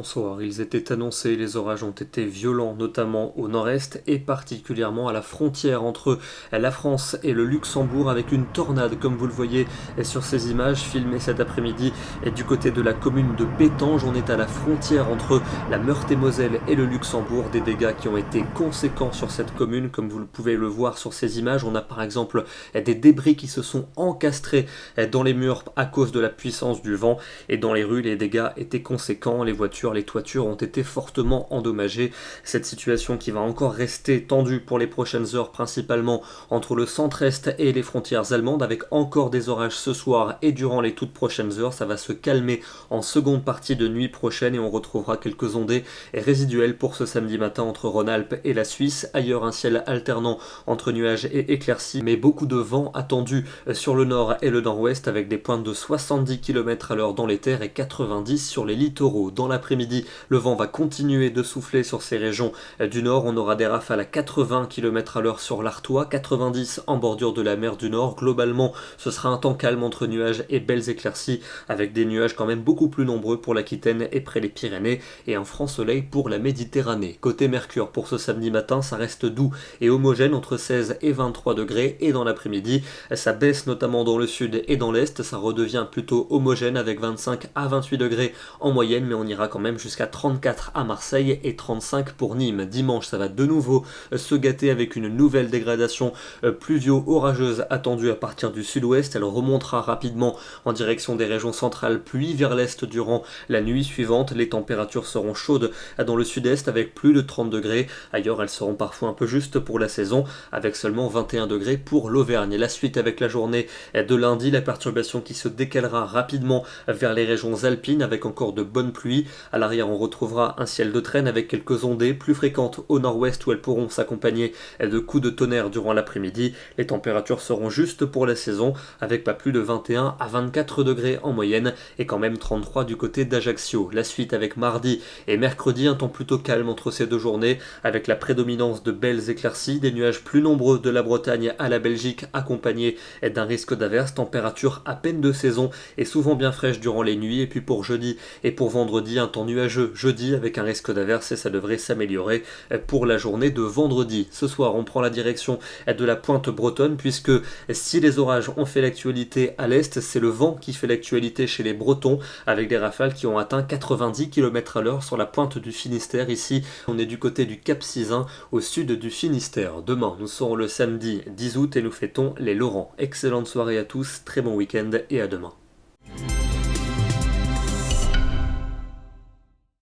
bonsoir. Ils étaient annoncés, les orages ont été violents, notamment au nord-est et particulièrement à la frontière entre la France et le Luxembourg avec une tornade, comme vous le voyez sur ces images filmées cet après-midi. Et du côté de la commune de Bétange, on est à la frontière entre la Meurthe-et-Moselle et le Luxembourg. Des dégâts qui ont été conséquents sur cette commune, comme vous pouvez le voir sur ces images. On a par exemple des débris qui se sont encastrés dans les murs à cause de la puissance du vent. Et dans les rues, les dégâts étaient conséquents, les voitures, les toitures ont été fortement endommagées. Cette situation qui va encore rester tendue pour les prochaines heures, principalement entre le centre-est et les frontières allemandes, avec encore des orages ce soir et durant les toutes prochaines heures. Ça va se calmer en seconde partie de nuit prochaine et on retrouvera quelques ondées résiduelles pour ce samedi matin entre Rhône-Alpes et la Suisse. Ailleurs, un ciel alternant entre nuages et éclaircies, mais beaucoup de vent attendu sur le nord et le nord-ouest avec des pointes de 70 km/h dans les terres et 90 sur les littoraux. Dans l'après-midi, le vent va continuer de souffler sur ces régions du nord. On aura des rafales à 80 km/h sur l'Artois, 90 en bordure de la mer du Nord. Globalement, ce sera un temps calme entre nuages et belles éclaircies, avec des nuages quand même beaucoup plus nombreux pour l'Aquitaine et près les Pyrénées, et un franc soleil pour la Méditerranée. Côté Mercure, pour ce samedi matin, ça reste doux et homogène entre 16 et 23 degrés, et dans l'après-midi, ça baisse notamment dans le sud et dans l'est, ça redevient plutôt homogène avec 25 à 28 degrés en moyenne, mais on ira quand même jusqu'à 34 à Marseille et 35 pour Nîmes. Dimanche, ça va de nouveau se gâter avec une nouvelle dégradation pluvio-orageuse attendue à partir du sud-ouest. Elle remontera rapidement en direction des régions centrales, puis vers l'est durant la nuit suivante. Les températures seront chaudes dans le sud-est avec plus de 30 degrés. Ailleurs, elles seront parfois un peu justes pour la saison, avec seulement 21 degrés pour l'Auvergne. La suite avec la journée de lundi, la perturbation qui se décalera rapidement vers les régions alpines avec encore de bonnes pluies. À l'arrière, on retrouvera un ciel de traîne avec quelques ondées plus fréquentes au nord-ouest où elles pourront s'accompagner de coups de tonnerre durant l'après-midi. Les températures seront justes pour la saison avec pas plus de 21 à 24 degrés en moyenne et quand même 33 du côté d'Ajaccio. La suite avec mardi et mercredi, un temps plutôt calme entre ces deux journées avec la prédominance de belles éclaircies, des nuages plus nombreux de la Bretagne à la Belgique accompagnés d'un risque d'averse, température à peine de saison et souvent bien fraîche durant les nuits. Et puis pour jeudi et pour vendredi, un temps nuageux jeudi avec un risque d'averse et ça devrait s'améliorer pour la journée de vendredi. Ce soir, on prend la direction de la pointe bretonne puisque si les orages ont fait l'actualité à l'est, c'est le vent qui fait l'actualité chez les Bretons avec des rafales qui ont atteint 90 km/h sur la pointe du Finistère. Ici, on est du côté du Cap Sizun au sud du Finistère. Demain, nous serons le samedi 10 août et nous fêtons les Laurents. Excellente soirée à tous, très bon week-end et à demain.